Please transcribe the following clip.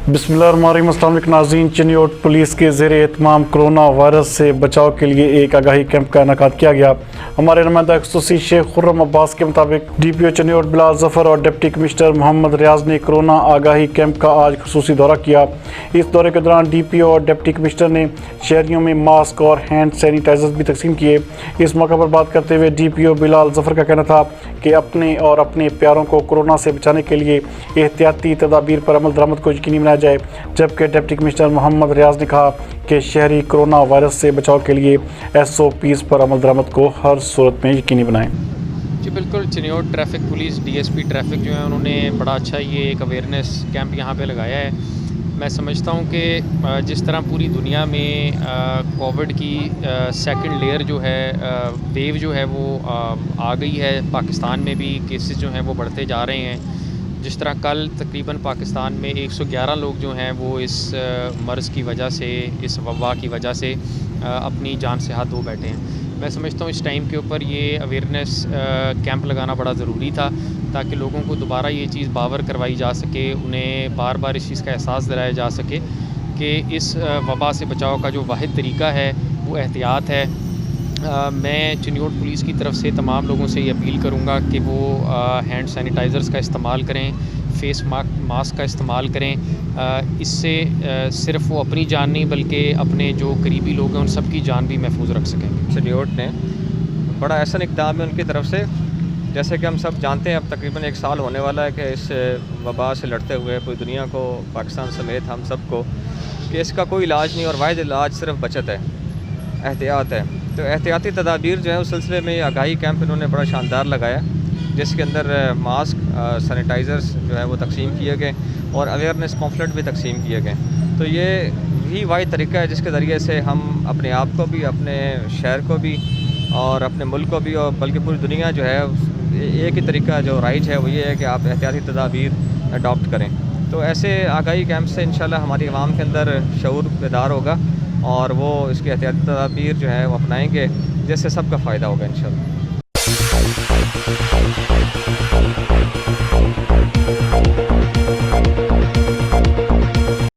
بسم اللہ الرحمن الرحیم۔ السلام علیکم ناظرین، چنیوٹ پولیس کے زیر اہتمام کرونا وائرس سے بچاؤ کے لیے ایک آگاہی کیمپ کا انعقاد کیا گیا۔ ہمارے نمائندہ خصوصی شیخ خرم عباس کے مطابق ڈی پی او چنیوٹ بلال ظفر اور ڈپٹی کمشنر محمد ریاض نے کرونا آگاہی کیمپ کا آج خصوصی دورہ کیا۔ اس دورے کے دوران ڈی پی او اور ڈپٹی کمشنر نے شہریوں میں ماسک اور ہینڈ سینیٹائزر بھی تقسیم کیے۔ اس موقع پر بات کرتے ہوئے ڈی پی او بلال ظفر کا کہنا تھا کہ اپنے اور اپنے پیاروں کو کورونا سے بچانے کے لیے احتیاطی تدابیر پر عمل درآمد کو یقینی بنایا جائے، جبکہ ڈپٹی کمشنر محمد ریاض نے کہا کہ شہری کورونا وائرس سے بچاؤ کے لیے ایس او پیز پر عمل درآمد کو ہر صورت میں یقینی بنائیں۔ جی بالکل، Chiniot traffic police D S P traffic جو ہے انہوں نے بڑا اچھا یہ ایک اویئرنیس کیمپ یہاں پہ لگایا ہے۔ میں سمجھتا ہوں کہ جس طرح پوری دنیا میں کووڈ کی سیکنڈ لیئر جو ہے ویو جو ہے وہ آ گئی ہے، پاکستان میں بھی کیسز جو ہیں وہ بڑھتے جا رہے ہیں۔ جس طرح کل تقریباً پاکستان میں 111 لوگ جو ہیں وہ اس مرض کی وجہ سے، اس وبا کی وجہ سے اپنی جان سے ہاتھ دھو بیٹھے ہیں۔ میں سمجھتا ہوں اس ٹائم کے اوپر یہ اویئرنیس کیمپ لگانا بڑا ضروری تھا، تاکہ لوگوں کو دوبارہ یہ چیز باور کروائی جا سکے، انہیں بار بار اس چیز کا احساس دلایا جا سکے کہ اس وبا سے بچاؤ کا جو واحد طریقہ ہے وہ احتیاط ہے۔ میں چنیوٹ پولیس کی طرف سے تمام لوگوں سے یہ اپیل کروں گا کہ وہ ہینڈ سینیٹائزرز کا استعمال کریں، فیس ماسک کا استعمال کریں۔ اس سے صرف وہ اپنی جان نہیں بلکہ اپنے جو قریبی لوگ ہیں ان سب کی جان بھی محفوظ رکھ سکیں۔ چنیوٹ نے بڑا احسن اقدام ہے ان کی طرف سے، جیسے کہ ہم سب جانتے ہیں اب تقریباً 1 سال ہونے والا ہے کہ اس وبا سے لڑتے ہوئے پوری دنیا کو، پاکستان سمیت ہم سب کو، کہ اس کا کوئی علاج نہیں اور واحد علاج صرف بچت ہے، احتیاط ہے۔ تو احتیاطی تدابیر جو ہے اس سلسلے میں آگاہی کیمپ انہوں نے بڑا شاندار لگایا، جس کے اندر ماسک، سینیٹائزرز جو ہے وہ تقسیم کیے گئے اور اویئرنیس پمفلٹ بھی تقسیم کیے گئے۔ تو یہ ہی واحد طریقہ ہے جس کے ذریعے سے ہم اپنے آپ کو بھی، اپنے شہر کو بھی اور اپنے ملک کو بھی، اور بلکہ پوری دنیا جو ہے، ایک ہی طریقہ جو رائج ہے وہ یہ ہے کہ آپ احتیاطی تدابیر اڈاپٹ کریں۔ تو ایسے آگاہی کیمپ سے انشاءاللہ ہماری عوام کے اندر شعور بیدار ہوگا اور وہ اس کی احتیاطی تدابیر جو ہے وہ اپنائیں گے، جس سے سب کا فائدہ ہوگا انشاءاللہ۔